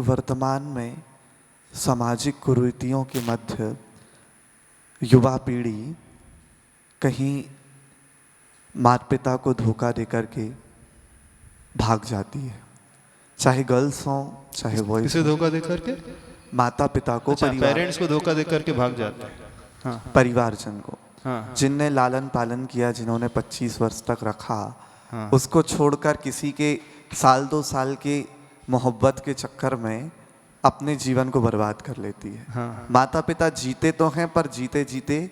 वर्तमान में सामाजिक कुरीतियों के मध्य युवा पीढ़ी कहीं माता पिता को धोखा देकर के भाग जाती है, चाहे गर्ल्स हों चाहे बॉयज। किसे धोखा दे करके? माता पिता को, अच्छा, पेरेंट्स को धोखा दे करके भाग जाते हैं। हाँ, परिवारजन को, हाँ, जिनने लालन पालन किया, जिन्होंने 25 वर्ष तक रखा, हाँ, उसको छोड़कर किसी के साल 2 साल के मोहब्बत के चक्कर में अपने जीवन को बर्बाद कर लेती है। हाँ, माता पिता जीते तो हैं पर जीते जीते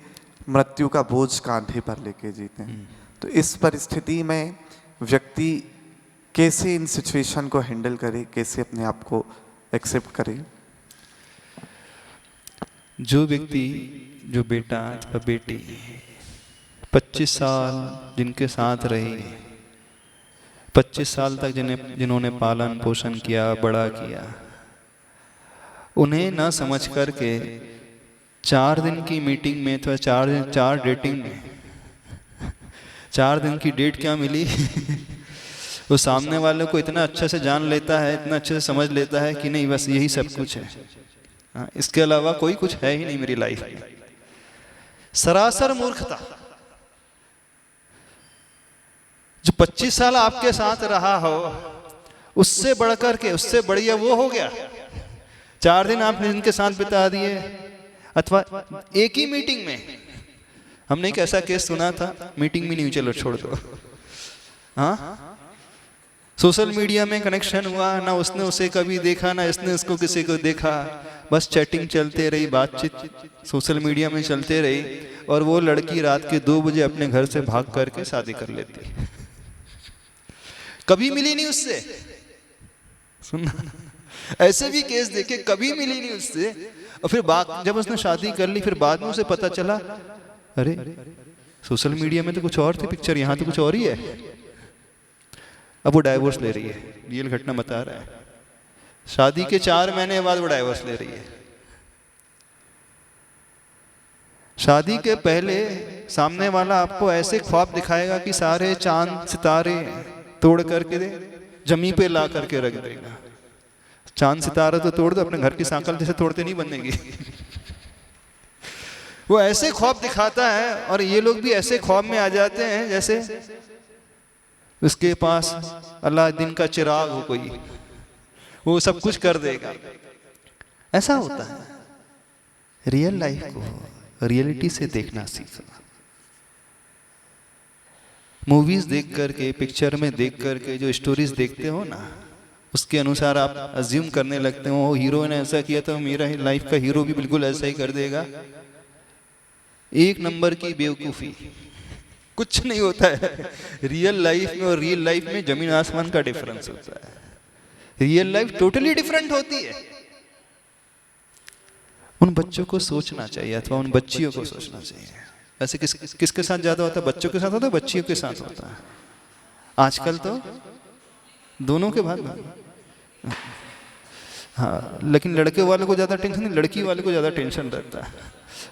मृत्यु का बोझ कांधे पर लेके जीते हैं। तो इस परिस्थिति में व्यक्ति कैसे इन सिचुएशन को हैंडल करे, कैसे अपने आप को एक्सेप्ट करे? जो व्यक्ति, जो बेटा अथवा बेटी 25 साल जिनके साथ रही, 25 साल तक जिन्होंने पालन पोषण किया, बड़ा किया, उन्हें ना समझ करके 4 दिन की मीटिंग में अथवा 4 डेटिंग में 4 दिन की डेट क्या मिली वो सामने वाले को इतना अच्छे से जान लेता है, इतना अच्छे से समझ लेता है कि नहीं बस यही सब कुछ है, इसके अलावा कोई कुछ है ही नहीं मेरी लाइफ में। सरासर मूर्खता। जो 25 साल आपके साथ रहा हो उससे बढ़कर के, उससे बढ़िया वो हो गया। 4 दिन आपने जिनके साथ बिता दिए, अथवा एक ही मीटिंग में। हमने एक ऐसा केस सुना था, मीटिंग भी नहीं, चलो छोड़ दो, हाँ, सोशल मीडिया में कनेक्शन हुआ, ना उसने उसे कभी देखा, ना इसने उसको किसी को देखा, बस चैटिंग चलते रही, बातचीत सोशल मीडिया में चलते रही, और वो लड़की रात के 2 बजे अपने घर से भाग करके शादी कर लेती। कभी मिली नहीं उससे, सुनना, ऐसे भी केस देखे, कभी मिली नहीं उससे। और फिर जब उसने शादी कर ली, फिर बाद में उसे पता चला, अरे सोशल मीडिया में तो कुछ और थी पिक्चर, यहाँ तो कुछ और ही है। अब वो डाइवोर्स ले रही है, रियल घटना बता रहा है। शादी के 4 महीने बाद वो डाइवोर्स ले रही है। शादी के पहले सामने वाला आपको ऐसे ख्वाब दिखाएगा कि सारे चांद सितारे तोड़ करके जमीन पे ला करके रख देगा। चांद सितारा तो तोड़ दो, अपने घर की सांकल जैसे तोड़ते नहीं बनेगी। वो ऐसे ख्वाब दिखाता है, और ये लोग भी ऐसे ख्वाब में आ जाते हैं जैसे उसके पास अलादीन का चिराग हो कोई, वो सब कुछ कर देगा। ऐसा होता है। रियल लाइफ को रियलिटी से देखना सीखो। मूवीज देख करके, पिक्चर में देख करके जो स्टोरीज देखते हो ना, उसके अनुसार आप अज्यूम करने लगते हो, हीरो ने ऐसा किया तो मेरा लाइफ का हीरो भी बिल्कुल ऐसा ही कर देगा। एक नंबर की बेवकूफी। कुछ नहीं होता है। रियल लाइफ में और रियल लाइफ में जमीन आसमान का डिफरेंस होता है। रियल लाइफ टोटली डिफरेंट होती है। उन बच्चों को सोचना चाहिए, अथवा उन बच्चियों को सोचना चाहिए। ऐसे किसके साथ ज्यादा होता है? बच्चों के साथ होता है, बच्चियों के साथ होता है। आजकल तो दोनों के बाद, हाँ, लेकिन लड़के वाले को ज्यादा टेंशन नहीं, लड़की वाले को ज्यादा टेंशन रहता है।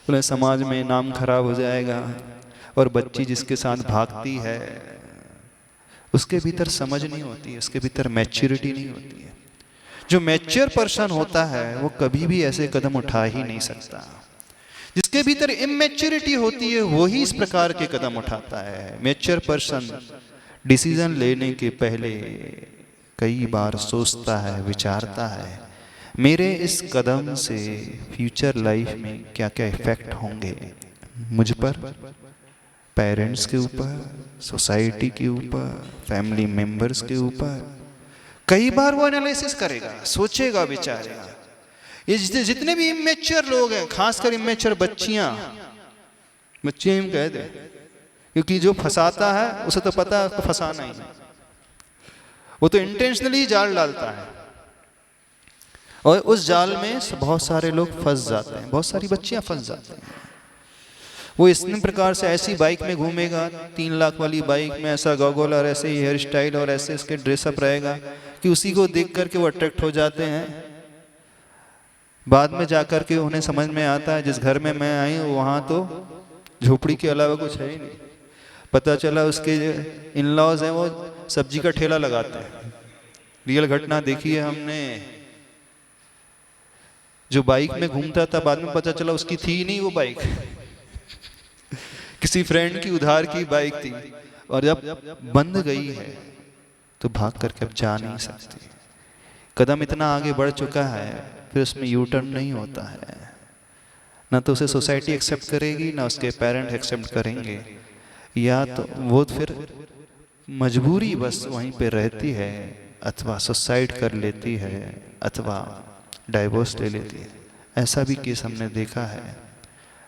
बोले समाज में नाम खराब हो जाएगा। और बच्ची जिसके साथ भागती है उसके भीतर समझ नहीं होती है, उसके भीतर मैच्योरिटी नहीं होती है। जो मैच्योर पर्सन होता है वो कभी भी ऐसे कदम उठा ही नहीं सकता। जिसके भीतर इमैच्योरिटी होती है वही इस प्रकार के कदम उठाता है। मैच्योर पर्सन डिसीजन लेने के पहले कई बार सोचता है, विचारता है, मेरे इस कदम से फ्यूचर लाइफ में क्या क्या इफेक्ट होंगे, मुझ पर, पेरेंट्स के ऊपर, सोसाइटी के ऊपर, फैमिली मेंबर्स के ऊपर। कई बार वो एनालिसिस करेगा, सोचेगा, विचारेगा। ये जितने भी इमेच्योर लोग हैं, खासकर इमेच्योर बच्चियां हम कह दे, क्योंकि जो फंसाता है उसे तो पता है उसको फंसाना ही है, वो तो इंटेंशनली जाल डालता है, और उस जाल में बहुत सारे लोग फंस जाते हैं, बहुत सारी बच्चियां फंस जाती हैं। वो इस प्रकार से ऐसी बाइक में घूमेगा, 3 लाख वाली बाइक में, ऐसा गॉगल और ऐसे ही हेयर स्टाइल और ऐसे इसके ड्रेसअप रहेगा कि उसी को देख करके वो अट्रैक्ट हो जाते हैं। बाद में जाकर के उन्हें समझ में आता है जिस घर में मैं आई हूँ वहाँ तो झोपड़ी के अलावा कुछ है ही नहीं। पता चला उसके इन लॉज हैं वो सब्जी का ठेला लगाते हैं। रियल घटना देखी है हमने। जो बाइक में घूमता था बाद में पता चला उसकी थी नहीं वो बाइक, किसी फ्रेंड की उधार की बाइक थी, और जब बंद गई है तो भाग करके अब जा नहीं सकती। कदम इतना आगे बढ़ चुका है फिर उसमें यू टर्न नहीं होता है। ना तो उसे सोसाइटी एक्सेप्ट करेगी ना उसके पेरेंट एक्सेप्ट करेंगे, या तो वो फिर मजबूरी बस वहीं पे रहती है, अथवा सुसाइड कर लेती है, अथवा डाइवोर्स ले लेती है। ऐसा भी केस हमने देखा है।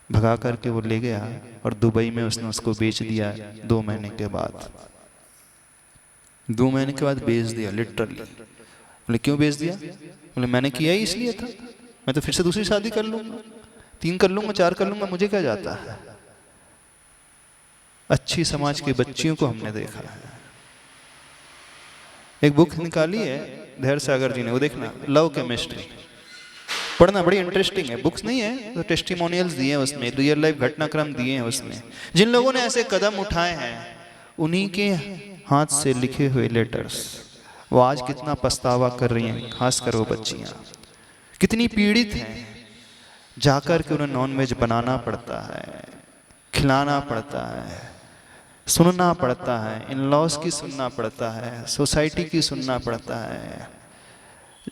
भगा करके वो ले गया और दुबई में उसने उसको बेच दिया 2 महीने के बाद। 2 महीने के बाद बेच दिया लिटरली। बोले क्यों बेच दिया? बोले मैंने किया ही इसलिए था, मैं तो फिर से दूसरी शादी कर लूंगा, 3 कर लूंगा, 4 कर लूंगा, मुझे क्या जाता है। अच्छी समाज की बच्चियों को हमने देखा है। एक बुक निकाली है धैर्य सागर जी ने, वो देखना, लव केमिस्ट्री, पढ़ना, बड़ी इंटरेस्टिंग है। बुक्स नहीं है तो टेस्टिमोनियल्स दिए हैं उसमें, रियल लाइफ घटनाक्रम दिए हैं उसमें। जिन लोगों ने ऐसे कदम उठाए हैं उन्हीं के हाथ से लिखे हुए लेटर्स, वो आज कितना पछतावा कर रही हैं, खासकर वो बच्चियां कितनी पीड़ित हैं। जाकर के उन्हें नॉनवेज बनाना पड़ता है, खिलाना पड़ता है, सुनना पड़ता है, इन लॉज की सुनना पड़ता है, सोसाइटी की सुनना पड़ता है।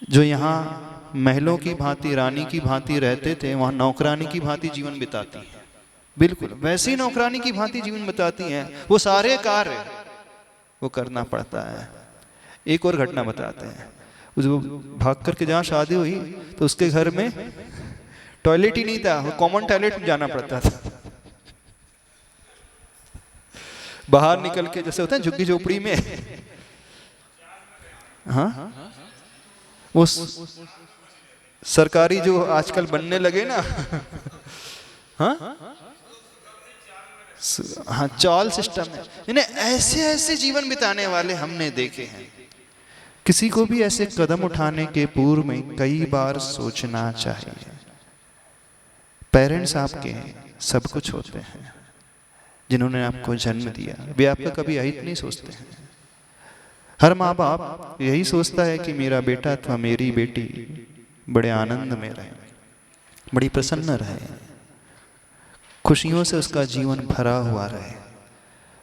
जो यहाँ महलों की भांति, रानी की भांति रहते थे, वहाँ नौकरानी की भांति जीवन बिताती हैं। बिल्कुल वैसी नौकरानी की भांति जीवन बिताती हैं। वो सारे कार्य वो करना पड़ता है। एक और घटना बताते हैं, जो भाग करके जहाँ शादी हुई तो उसके घर में टॉयलेट ही नहीं था, कॉमन टॉयलेट में जाना पड़ता था। बाहर निकल के, जैसे होता है झुग्गी झोपड़ी में, हाँ वो सरकारी जो आजकल बनने लगे ना, हाँ हाँ चॉल सिस्टम है। इन्हें ऐसे ऐसे जीवन बिताने वाले हमने देखे हैं। किसी को भी ऐसे कदम उठाने के पूर्व में कई बार सोचना चाहिए। पेरेंट्स आपके सब कुछ होते हैं, जिन्होंने आपको जन्म दिया, वे आपका कभी अहित नहीं सोचते हैं। हर माँ बाप यही सोचता है कि मेरा बेटा अथवा मेरी बेटी बड़े आनंद में रहे, बड़ी प्रसन्न रहे, खुशियों से उसका जीवन भरा हुआ रहे।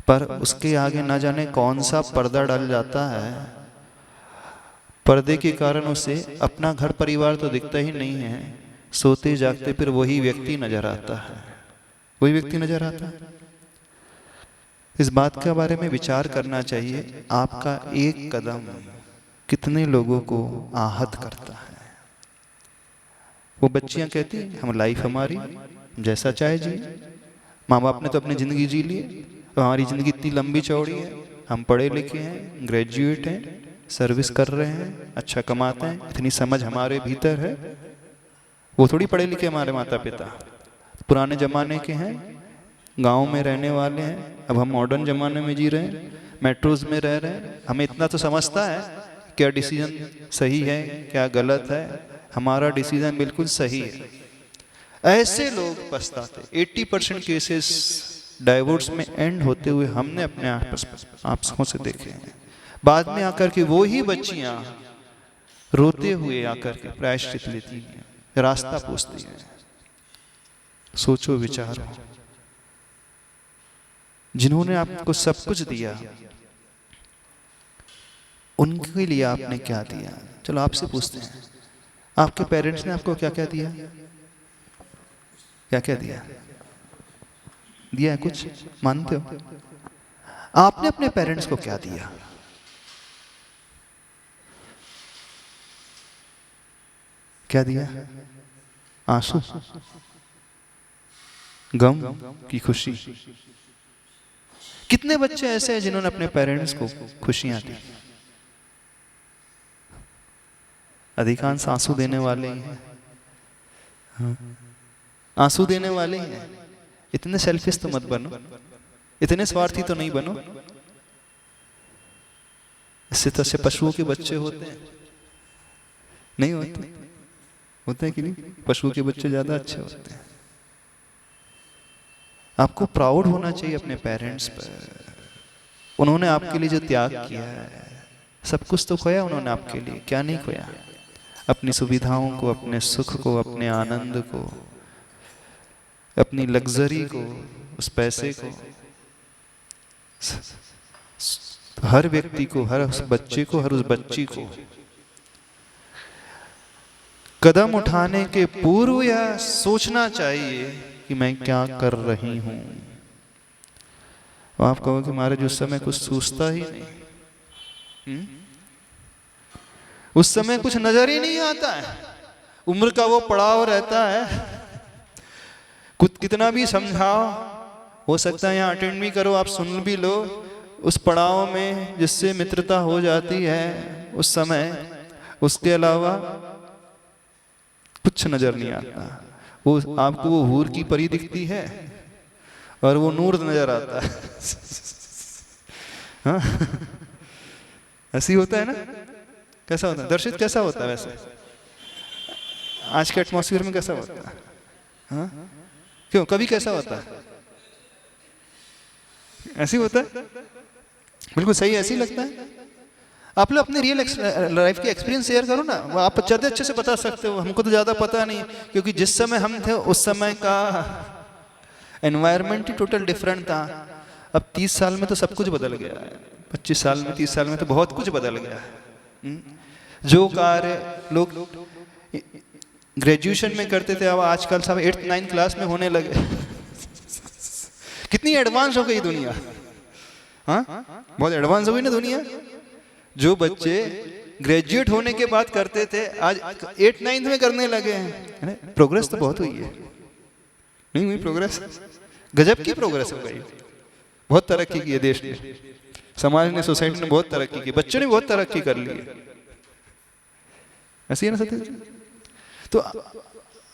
पर उसके आगे ना जाने कौन सा पर्दा डल जाता है, पर्दे के कारण उसे अपना घर परिवार तो दिखता ही नहीं है, सोते जागते फिर वही व्यक्ति नजर आता है, वही व्यक्ति नजर आता है। इस बात के बारे में विचार करना चाहिए, आपका एक कदम कितने लोगों को आहत करता है। वो बच्चियां कहती हम लाइफ हमारी जैसा चाहे जी, माँ बाप ने तो अपनी जिंदगी जी ली, तो हमारी जिंदगी इतनी लंबी चौड़ी है, हम पढ़े लिखे हैं, ग्रेजुएट हैं, सर्विस कर रहे हैं, अच्छा कमाते हैं, इतनी समझ हमारे भीतर है। वो थोड़ी पढ़े लिखे हमारे माता पिता, पुराने जमाने के हैं, गांव में रहने वाले हैं। अब हम मॉडर्न जमाने में जी रहे हैं, मेट्रोज में रह रहे हैं। हमें इतना तो समझता है क्या डिसीजन सही है क्या गलत है, हमारा डिसीजन बिल्कुल सही है। ऐसे लोग पछताते। 80% केसेस डाइवोर्स में एंड होते हुए हमने अपने आंखों से देखे हैं। बाद में आकर के वो ही बच्चियां रोते हुए आकर के प्रायश्चित लेती हैं, रास्ता पूछती हैं। सोचो विचारो, जिन्होंने आपको सब कुछ दिया उनके लिए आपने क्या दिया? चलो आपसे पूछते हैं, आपके पेरेंट्स ने आपको क्या क्या दिया? क्या क्या दिया? दिया है कुछ? मानते हो? आपने अपने पेरेंट्स को क्या दिया? क्या दिया? आंसू, गम की खुशी? कितने बच्चे ऐसे हैं जिन्होंने अपने पेरेंट्स को खुशियां दी? अधिकांश आंसू देने वाले ही हैं। हाँ। आंसू देने वाले ही हैं। इतने सेल्फिश तो मत बनो, इतने स्वार्थी तो नहीं बनो। इससे तो ऐसे पशुओं के बच्चे होते हैं, नहीं होते? होते हैं कि नहीं? पशुओं के बच्चे ज्यादा अच्छे होते हैं। आपको प्राउड होना चाहिए अपने पेरेंट्स पर। उन्होंने आपके लिए जो त्याग किया है, सब कुछ तो खोया उन्होंने आपके लिए, क्या नहीं खोया? अपनी सुविधाओं को, अपने सुख को, अपने आनंद को, अपनी लग्जरी को, उस पैसे को हर व्यक्ति को, हर उस बच्चे को, हर उस बच्ची को कदम उठाने के पूर्व यह सोचना चाहिए कि मैं क्या कर रही हूं। आप कहो कि महाराज उस समय कुछ सोचता ही नहीं, उस समय कुछ नजर ही नहीं आता है, उम्र का वो पड़ाव रहता है, कुछ कितना भी समझाओ, हो सकता है यहाँ अटेंड भी करो, आप सुन भी लो, उस पड़ाव में जिससे मित्रता हो जाती है उस समय, उसके अलावा कुछ नजर नहीं आता। वो आपको वो हूर की परी दिखती है और वो नूर नजर आता है। हाँ, ऐसी होता है ना? कैसा होता है दर्शित, कैसा होता है वैसे आज के एटमॉस्फेयर में कैसा होता है? हाँ, क्यों, कभी कैसा होता है? ऐसी होता है, बिल्कुल सही, ऐसी लगता है। आप लोग अपने रियल लाइफ के एक्सपीरियंस शेयर करो ना, वो आप ज़्यादा अच्छे से बता सकते हो, हमको तो ज़्यादा पता नहीं, क्योंकि जिस समय हम थे उस समय का एनवायरनमेंट ही टोटल डिफरेंट था। अब 30 साल में तो सब कुछ बदल गया है, 25 साल में, 30 साल में तो बहुत कुछ बदल गया है। जो कार्य लोग ग्रेजुएशन में करते थे अब आजकल सब 8th 9th क्लास में होने लगे। कितनी एडवांस हो गई दुनिया। हाँ, बहुत एडवांस हो गई ना दुनिया। जो बच्चे ग्रेजुएट होने के बाद करते थे आज 8th 9th में करने लगे हैं। प्रोग्रेस तो बहुत हुई है, नहीं हुई प्रोग्रेस? गजब की प्रोग्रेस हो गई, बहुत तरक्की की है देश ने, समाज ने, सोसाइटी ने बहुत तरक्की की, बच्चों ने बहुत तरक्की कर ली है। ऐसी है ना सत्य? तो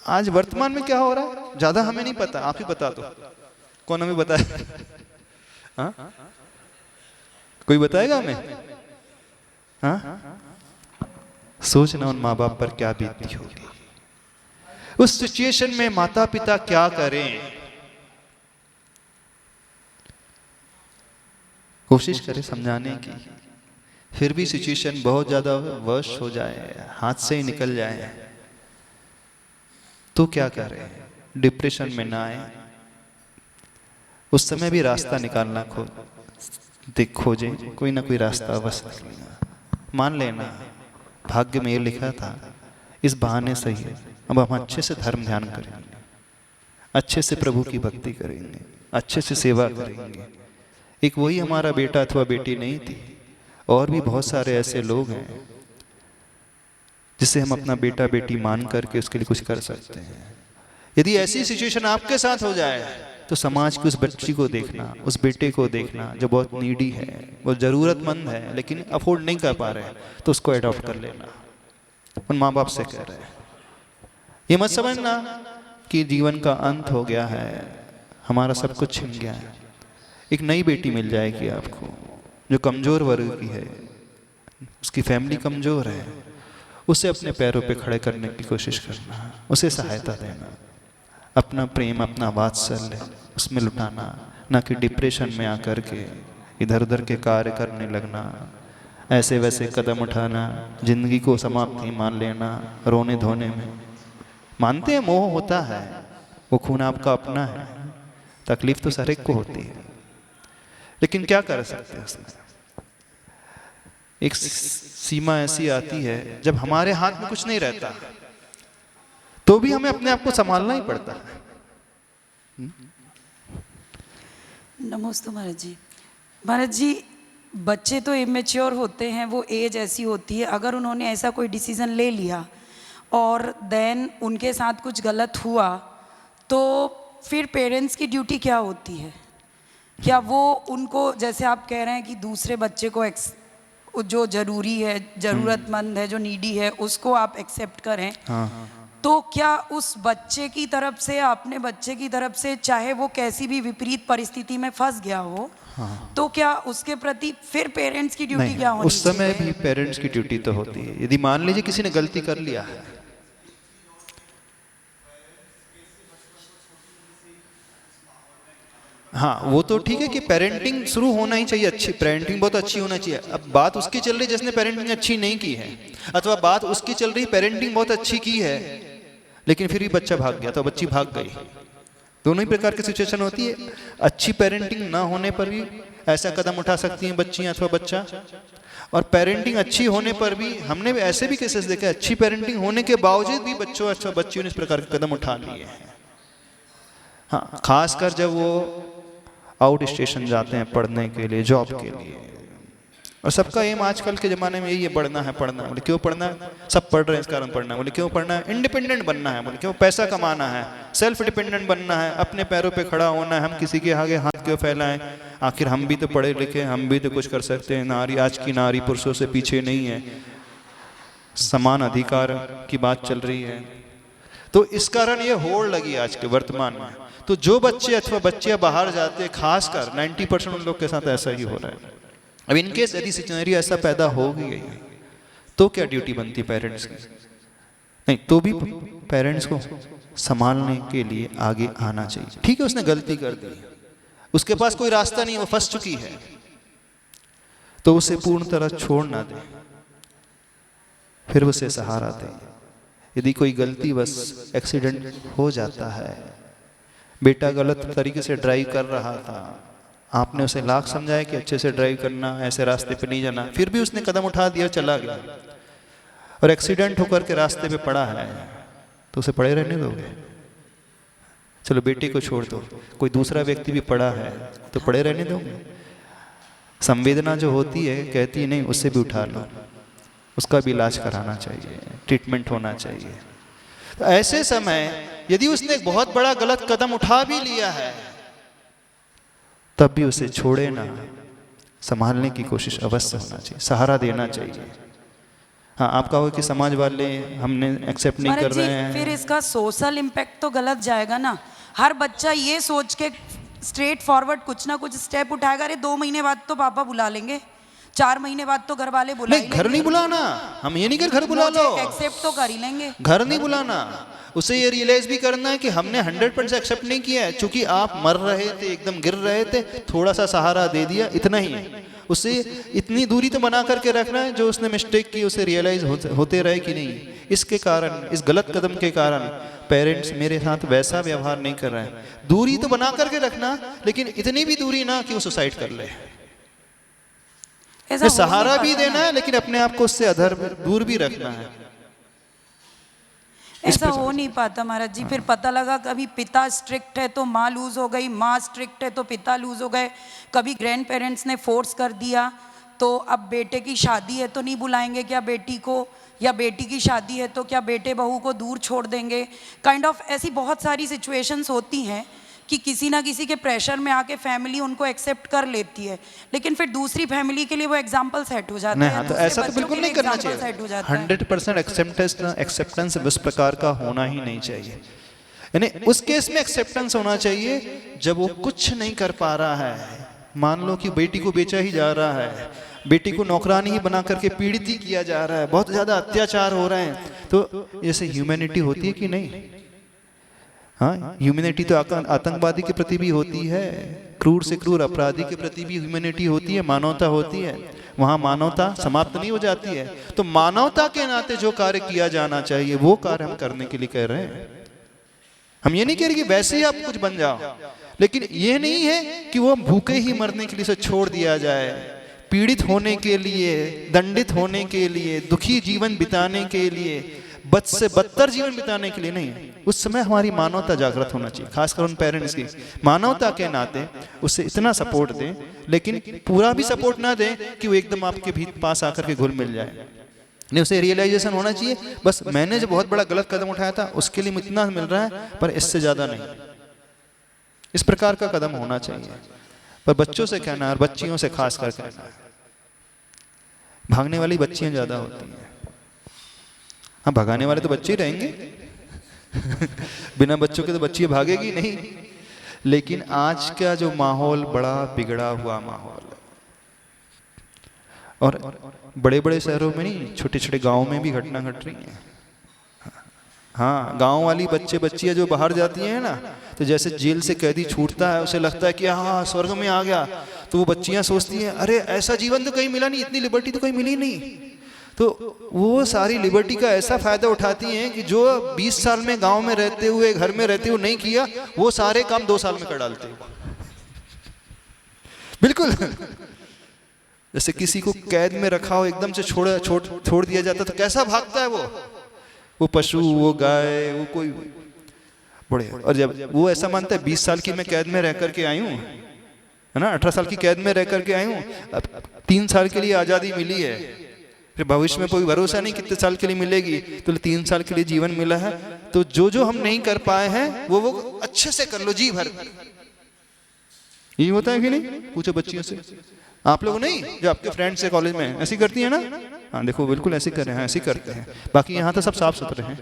आज वर्तमान में क्या हो रहा है ज्यादा हमें नहीं पता, आप ही बता दो, कौन हमें बताए? हाँ, कोई बताएगा हमें? हाँ, सोचना उन माँ बाप पर क्या बीती होगी, उस सिचुएशन में माता पिता क्या करें। कोशिश करें समझाने की, फिर भी सिचुएशन बहुत ज्यादा वर्ष हो जाए, हाथ से ही निकल जाए, तो क्या करें? डिप्रेशन में ना आए, उस समय भी रास्ता निकालना खोजें, कोई ना कोई रास्ता अवश्य निकलेगा। मान लेना भाग्य में ये लिखा था, इस बहाने सही है, अब हम अच्छे से धर्म ध्यान करेंगे, अच्छे से प्रभु की भक्ति करेंगे, अच्छे से सेवा करेंगे। एक वही हमारा बेटा अथवा बेटी नहीं थी, और भी बहुत सारे ऐसे लोग हैं जिसे हम अपना बेटा बेटी मान करके उसके लिए कुछ कर सकते हैं। यदि ऐसी सिचुएशन आपके साथ हो जाए तो समाज की उस बच्ची को देखना, उस बेटे को देखना जो बहुत नीडी है, वो जरूरतमंद है लेकिन अफोर्ड नहीं कर पा रहे, तो उसको अडॉप्ट कर लेना। उन माँ बाप से कह रहे हैं, ये मत समझना कि जीवन का अंत हो गया है, हमारा सब कुछ छिन गया है। एक नई बेटी मिल जाएगी आपको जो कमजोर वर्ग की है, उसकी फैमिली कमजोर है, उसे अपने पैरों पे खड़े करने की कोशिश करना, उसे सहायता देना, अपना प्रेम, अपना वात्सल्य उसमें लुटाना, ना कि डिप्रेशन में आकर के इधर उधर के कार्य करने लगना, ऐसे वैसे कदम उठाना, जिंदगी को समाप्ति मान लेना, रोने धोने में। मानते हैं मोह होता है, वो खून आपका अपना है, तकलीफ तो हर एक को होती है, लेकिन क्या कर सकते हैं उसमें? एक सीमा ऐसी आती है जब हमारे हाथ में कुछ नहीं रहता, तो भी हमें अपने आप को संभालना ही पड़ता है। नमस्ते महाराज जी। महाराज जी, बच्चे तो इमेच्योर होते हैं, वो एज ऐसी होती है, अगर उन्होंने ऐसा कोई डिसीजन ले लिया और देन उनके साथ कुछ गलत हुआ, तो फिर पेरेंट्स की ड्यूटी क्या होती है? क्या वो उनको, जैसे आप कह रहे हैं कि दूसरे बच्चे को जो जरूरी है, जरूरतमंद है, जो नीडी है, उसको आप एक्सेप्ट करें, हाँ। तो क्या उस बच्चे की तरफ से, अपने बच्चे की तरफ से, चाहे वो कैसी भी विपरीत परिस्थिति में फंस गया हो, हाँ, तो क्या उसके प्रति फिर पेरेंट्स की ड्यूटी क्या होनी उस समय भी पेरेंट्स की ड्यूटी तो होती है। यदि मान लीजिए किसी ने गलती कर लिया है, हाँ वो तो ठीक है कि पेरेंटिंग शुरू होना ही चाहिए, अच्छी पेरेंटिंग बहुत अच्छी होना चाहिए। अब बात उसकी चल रही जिसने पेरेंटिंग अच्छी नहीं की है, अथवा बात उसकी चल रही पेरेंटिंग बहुत अच्छी की है लेकिन फिर भी बच्चा भाग गया तो बच्ची भाग गई। दोनों ही प्रकार की सिचुएशन होती है। अच्छी पेरेंटिंग ना होने पर भी ऐसा कदम उठा सकती हैं बच्चियां अथवा बच्चा, और पेरेंटिंग अच्छी होने पर भी हमने भी ऐसे भी केसेस देखे, अच्छी पेरेंटिंग होने के बावजूद भी बच्चों अथवा बच्चियों ने इस प्रकार के कदम उठा लिए हैं। हाँ, खासकर जब वो आउट स्टेशन जाते हैं पढ़ने के लिए, जॉब के लिए, और सबका एम आजकल के ज़माने में यही है, पढ़ना है पढ़ना है। बोले क्यों पढ़ना है? सब पढ़ रहे हैं इस कारण पढ़ना है। बोले क्यों पढ़ना है? इंडिपेंडेंट बनना है। बोले क्यों? पैसा कमाना है, सेल्फ डिपेंडेंट बनना है, अपने पैरों पे खड़ा होना है, हम किसी के आगे हाथ क्यों फैलाएं, आखिर हम भी तो पढ़े लिखे, हम भी तो कुछ कर सकते हैं। नारी, आज की नारी पुरुषों से पीछे नहीं है, समान अधिकार की बात चल रही है। तो इस कारण ये होड़ लगी आज के वर्तमान में। तो जो बच्चे अथवा बच्चियां बाहर जाते हैं, खासकर 90% उन लोग के साथ ऐसा ही हो रहा है। अब इनकेस यदि सिनेरियो ऐसा पैदा हो गई तो क्या ड्यूटी बनती पेरेंट्स की? नहीं, तो भी पेरेंट्स को संभालने के लिए आगे आना चाहिए। ठीक है, उसने गलती कर दी, उसके पास कोई रास्ता नहीं, वो फंस चुकी है, तो उसे पूर्ण तरह छोड़ ना दे, फिर उसे सहारा दे। यदि कोई गलती बस एक्सीडेंट हो जाता है, बेटा गलत तरीके से ड्राइव कर रहा था, आपने उसे लाख समझाया कि अच्छे से ड्राइव करना, ऐसे रास्ते पे नहीं जाना, फिर भी उसने कदम उठा दिया, चला गया और एक्सीडेंट होकर के रास्ते पे पड़ा है, तो उसे पड़े रहने दोगे? चलो बेटे को छोड़ दो, कोई दूसरा व्यक्ति भी पड़ा है तो पड़े रहने दोगे? संवेदना जो होती है कहती है नहीं, उससे भी उठा लो, उसका भी इलाज कराना चाहिए, ट्रीटमेंट होना चाहिए। तो ऐसे समय यदि उसने एक बहुत बड़ा गलत कदम उठा भी लिया है तब भी उसे छोड़े ना, संभालने की कोशिश अवश्य होना चाहिए, सहारा देना चाहिए। हाँ, आप कहो कि समाज वाले हमने एक्सेप्ट नहीं कर रहे हैं, फिर इसका सोशल इम्पैक्ट तो गलत जाएगा ना। हर बच्चा ये सोच के स्ट्रेट फॉरवर्ड कुछ ना कुछ स्टेप उठाएगा, अरे 2 महीने बाद तो पापा बुला लेंगे, 4 महीने बाद तो घर वाले बुला नहीं, घर नहीं बुलाना, हम ये नहीं कर घर बुला लो, एक्सेप्ट तो कर ही लेंगे। घर नहीं बुलाना, उसे ये रियलाइज भी करना है कि हमने 100% एक्सेप्ट नहीं किया है, क्योंकि आप मर रहे थे, एकदम गिर रहे थे, थोड़ा सा सहारा दे दिया, इतना ही है। उसे इतनी दूरी तो बना करके रखना है, जो उसने मिस्टेक की उसे रियलाइज होते रहे कि नहीं, इसके कारण, इस गलत कदम के कारण पेरेंट्स मेरे साथ वैसा व्यवहार नहीं कर रहे हैं। दूरी तो बना करके रखना, लेकिन इतनी भी दूरी ना कि वो सुसाइड कर ले। सहारा भी देना है, लेकिन अपने आप को उससे दूर भी रखना है। ऐसा हो नहीं पाता महाराज जी। फिर पता लगा कभी पिता स्ट्रिक्ट है तो माँ लूज हो गई, माँ स्ट्रिक्ट है तो पिता लूज हो गए, कभी ग्रैंड पेरेंट्स ने फोर्स कर दिया तो अब बेटे की शादी है तो नहीं बुलाएंगे क्या बेटी को, या बेटी की शादी है तो क्या बेटे बहू को दूर छोड़ देंगे। काइंड ऑफ ऐसी बहुत सारी सिचुएशंस होती हैं कि किसी ना किसी के प्रेशर में आके फैमिली उनको एक्सेप्ट कर लेती है, लेकिन फिर दूसरी फैमिली के लिए वो एग्जाम्पल सेट हो जाता है। हाँ, तो ऐसा तो बिल्कुल नहीं करना चाहिए। 100% एक्सेप्टेंस उस प्रकार का होना ही नहीं चाहिए। यानी उस केस में एक्सेप्टेंस होना चाहिए जब वो कुछ नहीं कर पा रहा है। मान लो कि बेटी को बेचा ही जा रहा है, बेटी को नौकरानी ही बना करके पीड़ित ही किया जा रहा है, बहुत ज्यादा अत्याचार हो रहे हैं, तो जैसे ह्यूमैनिटी होती है कि नहीं? हाँ, ह्यूमैनिटी तो आतंकवादी के प्रति भी होती है, क्रूर से क्रूर अपराधी के प्रति भी ह्यूमैनिटी होती है, मानवता होती है। वहाँ मानवता समाप्त नहीं हो जाती है। तो मानवता के नाते जो कार्य किया जाना चाहिए वो कार्य हम करने के लिए कह रहे हैं। हम ये नहीं कह रहे कि वैसे ही आप कुछ बन जाओ, लेकिन ये नहीं है कि वो भूखे ही मरने के लिए उसे छोड़ दिया जाए, पीड़ित होने के लिए, दंडित होने के लिए, दुखी जीवन बिताने के लिए, बद से बदतर जीवन बिताने के लिए नहीं। उस समय हमारी मानवता जागृत होना चाहिए, खासकर उन पेरेंट्स की। मानवता के नाते उसे इतना सपोर्ट दें, लेकिन पूरा भी सपोर्ट ना दें कि वो एकदम आपके भी पास आकर के घुल मिल जाए। नहीं, उसे रियलाइजेशन होना चाहिए, बस मैंने जो बहुत बड़ा गलत कदम उठाया था उसके लिए इतना मिल रहा है, पर इससे ज्यादा नहीं। इस प्रकार का कदम होना चाहिए। पर बच्चों से कहना है, और बच्चियों से खास कर कहना है, भागने वाली बच्चियां ज्यादा होती हैं। हाँ, भगाने वाले तो बच्चे ही रहेंगे बिना बच्चों के तो बच्ची भागेगी नहीं। लेकिन आज का जो माहौल बड़ा बिगड़ा हुआ माहौल है, और बड़े बड़े शहरों में नहीं, छोटे छोटे गांवों में भी घटना घट रही है। हाँ, गांव वाली बच्चे बच्चियां जो बाहर जाती हैं ना, तो जैसे जेल से कैदी छूटता है उसे लगता है कि हाँ स्वर्ग में आ गया, तो वो बच्चियां सोचती हैं अरे ऐसा जीवन तो कहीं मिला नहीं, इतनी लिबर्टी तो कहीं मिली नहीं। तो वो सारी लिबर्टी का ऐसा फायदा उठाती हैं कि जो 20 साल में गांव में रहते हुए घर में रहते हुए नहीं किया, वो सारे काम 2 साल में कर डालते हैं। बिल्कुल जैसे किसी को कैद में रखा हो, एकदम से छोड़ दिया जाता तो कैसा भागता है वो पशु, वो गाय, वो कोई बड़े। और जब वो ऐसा मानता है 20 साल की मैं कैद में रह करके आई हूँ, है ना, 18 साल की कैद में रह करके आई हूँ, अब 3 साल के लिए आज़ादी मिली है, फिर भविष्य में कोई भरोसा नहीं कितने साल के लिए मिलेगी, तो 3 साल के लिए जीवन मिला है, तो जो हम नहीं कर पाए हैं वो अच्छे से कर लो, जी भर। ये होता है कि नहीं? पूछो बच्चियों से, आप लोग नहीं, जो आपके फ्रेंड्स है कॉलेज में ऐसी करती है ना? हाँ देखो बिल्कुल ऐसे कर रहे हैं, ऐसे करते हैं। बाकी यहाँ तो सब साफ सुथरे हैं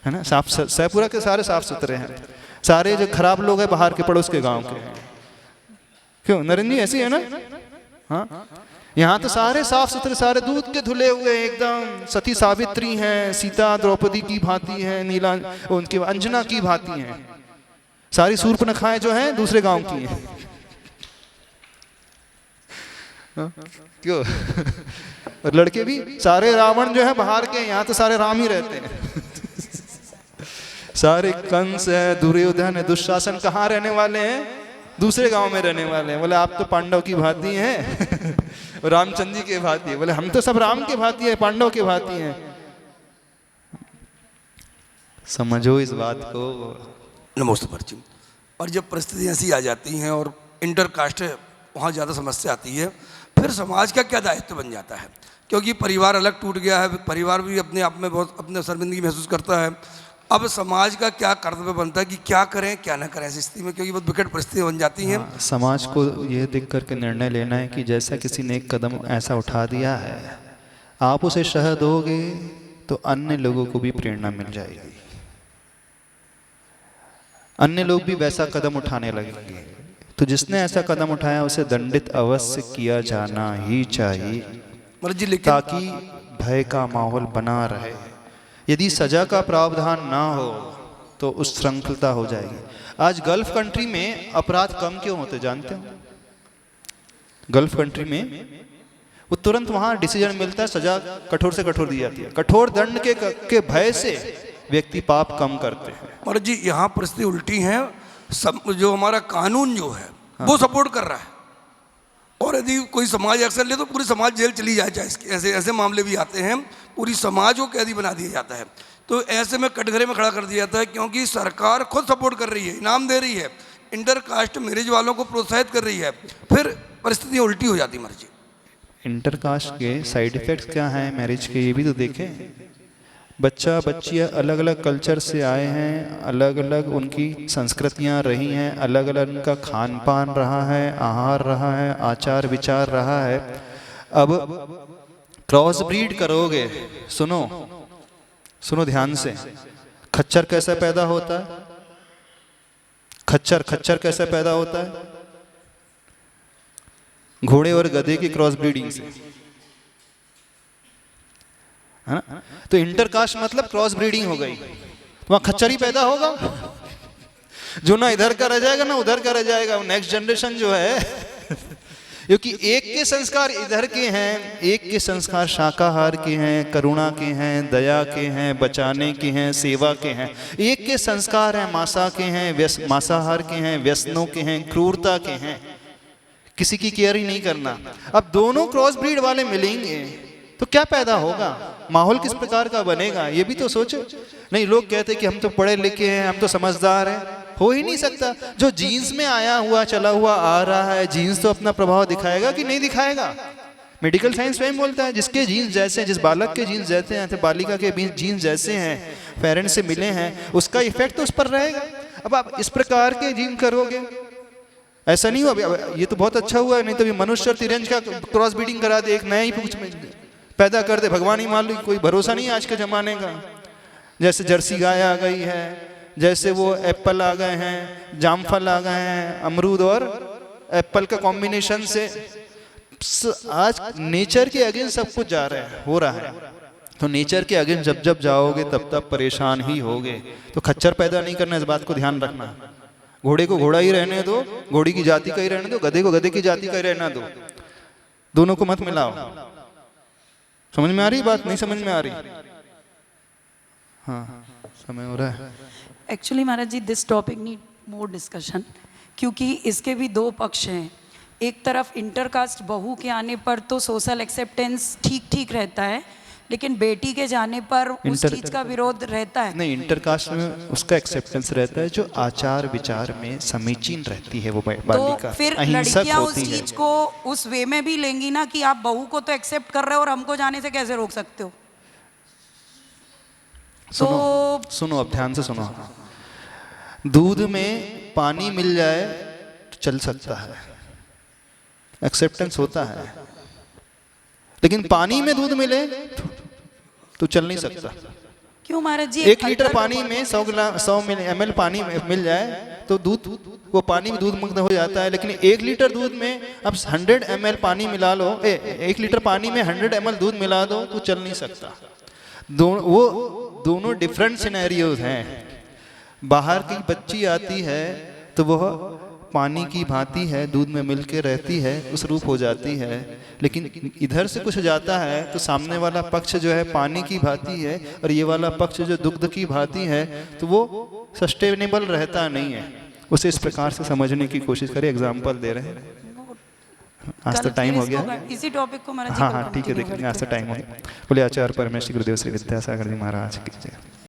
है ना, साफ सैपुरा के सारे साफ सुथरे हैं, सारे जो खराब लोग हैं बाहर के पड़ोस के गांव के। क्यों नरेंद्र जी ऐसी है ना? हाँ, यहाँ तो सारे साफ सुथरे, सारे दूध के धुले हुए एकदम, सती सावित्री हैं, सीता द्रौपदी की भांति हैं, नीला उनकी अंजना की भांति हैं, सारी सूर्पनखाएं जो हैं दूसरे गांव की हैं। क्यों? और लड़के भी सारे रावण जो है बाहर के, यहाँ तो सारे राम ही रहते हैं सारे कंस है, दुर्योधन है, दुशासन कहाँ रहने वाले हैं? दूसरे गांव में रहने वाले हैं। बोले आप तो पांडव की भांति हैं रामचंद्र जी के भांति है। बोले हम तो सब राम के भांति है, पांडव के भांति हैं। समझो इस बात को। नमस्ते पर्ची। और जब परिस्थितियाँ ऐसी आ जाती हैं और इंटर कास्ट वहाँ ज़्यादा समस्या आती है, फिर समाज का क्या दायित्व बन जाता है? क्योंकि परिवार अलग टूट गया है, परिवार भी अपने आप में बहुत अपने शर्मिंदगी महसूस करता है। अब समाज का क्या कर्तव्य बनता है कि क्या करें क्या ना करें ऐसी स्थिति में, क्योंकि बहुत विकट परिस्थितियाँ बन जाती हैं। हाँ, समाज को ये देख करके निर्णय लेना है कि जैसा किसी ने एक कदम ऐसा उठा दिया है, आप उसे शह दोगे तो अन्य लोगों को भी प्रेरणा मिल जाएगी, अन्य लोग भी वैसा कदम उठाने लगेंगे। तो जिसने ऐसा कदम उठाया उसे दंडित अवश्य किया जाना ही चाहिए, ताकि भय का माहौल बना रहे। यदि सजा का प्रावधान ना हो तो उस श्रृंखलता हो जाएगी। आज गल्फ कंट्री में अपराध कम क्यों होते जानते हो? गल्फ कंट्री में वो तुरंत वहां डिसीजन मिलता है, सजा कठोर से कठोर दी जाती है। कठोर दंड के भय से व्यक्ति पाप कम करते हैं। और जी यहाँ परिस्थिति उल्टी है, सब जो हमारा कानून जो है वो सपोर्ट कर रहा है, और यदि कोई समाज एक्शन ले तो पूरी समाज जेल चली जाए, चाहे ऐसे ऐसे मामले भी आते हैं, पूरी समाज को कैदी बना दिया जाता है। तो ऐसे में कटघरे में खड़ा कर दिया जाता है, क्योंकि सरकार खुद सपोर्ट कर रही है, इनाम दे रही है, इंटर कास्ट मैरिज वालों को प्रोत्साहित कर रही है, फिर परिस्थितियाँ उल्टी हो जाती मर्जी। इंटर कास्ट के साइड इफेक्ट्स क्या हैं मैरिज के, ये भी तो देखें। बच्चा बच्चियाँ अलग अलग कल्चर से आए हैं, अलग अलग उनकी संस्कृतियाँ रही हैं, अलग अलग उनका खान पान रहा है, आहार रहा है, आचार विचार रहा है। अब क्रॉस ब्रीड करोगे, सुनो सुनो ध्यान से, खच्चर कैसे पैदा होता है? खच्चर कैसे पैदा होता है? घोड़े और गधे की क्रॉस ब्रीडिंग से, है ना? तो इंटरकास्ट मतलब क्रॉस ब्रीडिंग हो गई, तो वहां खच्चर ही पैदा होगा जो ना इधर का रह जाएगा ना उधर का रह जाएगा। नेक्स्ट जनरेशन जो है क्योंकि एक के संस्कार इधर के हैं, एक के संस्कार शाकाहार के हैं, करुणा के हैं, दया के हैं, बचाने के हैं, सेवा के हैं। एक के संस्कार हैं मांसा के हैं, मांसाहार के हैं, व्यसनों के हैं, क्रूरता के हैं, किसी की केयर ही नहीं करना। अब दोनों क्रॉस ब्रीड वाले मिलेंगे तो क्या पैदा होगा, माहौल किस प्रकार का बनेगा, ये भी तो सोचो। नहीं, लोग कहते कि हम तो पढ़े लिखे हैं, हम तो समझदार हैं, हो ही नहीं सकता। जो जीन्स में आया हुआ चला हुआ आ रहा है, जीन्स तो अपना प्रभाव दिखाएगा कि नहीं दिखाएगा? मेडिकल साइंस स्वयं बोलता है जिसके जीन्स जैसे, जिस बालक के जीन्स जैसे हैं, बालिका के जीन्स जैसे हैं, पेरेंट्स से मिले हैं, उसका इफेक्ट तो उस पर रहेगा। अब आप इस प्रकार के जीन करोगे, ऐसा नहीं हुआ ये तो बहुत अच्छा हुआ, नहीं तो भी मनुष्य और तिरंज का क्रॉस ब्रीडिंग करा दे, एक नया ही पूछ में पैदा कर दे, भगवान ही मान लो, कोई भरोसा नहीं आज के जमाने का। जैसे जर्सी गाय आ गई है, जैसे वो एप्पल आ गए हैं, जामफल आ गए हैं, अमरूद और एप्पल का कॉम्बिनेशन से आज नेचर के अगेंस्ट सब कुछ जा रहा है, हो रहा है। तो नेचर के अगेंस्ट जब जब जाओगे तब तब परेशान ही होगे। तो खच्चर पैदा नहीं करना, इस बात को ध्यान रखना। घोड़े को घोड़ा ही रहने दो, घोड़ी की जाति का ही रहने दो, गधे को गधे की जाति का ही रहना दो, दोनों को मत मिलाओ। समझ में आ रही बात? नहीं समझ में आ रही? हाँ, समय हो रहा है। Actually Maharaj ji this topic need more discussion, क्योंकि इसके भी दो पक्ष हैं। एक तरफ इंटरकास्ट बहू के आने पर तो सोशल एक्सेप्टेंस ठीक ठीक रहता है, लेकिन बेटी के जाने पर उस चीज का विरोध रहता है। नहीं, इंटरकास्ट में उसका एक्सेप्टेंस रहता है जो आचार विचार में समीचीन रहती है, वो बालिका तो फिर अहिंसक लड़कियां उस होती है। चीज को उस वे में भी लेंगी ना कि आप बहू को तो एक्सेप्ट कर रहे हो और हमको जाने से कैसे रोक सकते हो? सुनो अब ध्यान से सुनो। दूध में पानी मिल जाए तो चल सकता है, एक्सेप्टेंस होता है, लेकिन पानी में दूध मिले तो चल नहीं सकता। क्यों महाराज जी? 1 लीटर पानी में 100 ml पानी मिल जाए तो दूध, वो पानी में दूध मुक्त हो जाता है। लेकिन 1 लीटर दूध में अब 100 ml पानी मिला लो, 1 लीटर पानी में 100 ml दूध मिला दो तो चल नहीं सकता। वो दोनों डिफरेंट सिनेरियोज हैं। बाहर की बच्ची आती है तो वह पानी की भांति है, दूध में मिल के रहती है, उस रूप हो जाती है। लेकिन इधर से कुछ जाता है तो सामने वाला पक्ष जो है पानी की भांति है और ये वाला पक्ष जो दुग्ध की भांति है, तो वो सस्टेनेबल रहता नहीं है। उसे इस प्रकार से समझने की कोशिश करें। एग्जाम्पल दे रहे हैं। आज तो टाइम हो गया। इसी टॉपिक को महाराज जी हाँ हाँ ठीक है, देखेंगे। आज तो टाइम हो गया। बोले आचार्य परमेश्वर गुरुदेव श्री विद्यासागर जी महाराज की जय।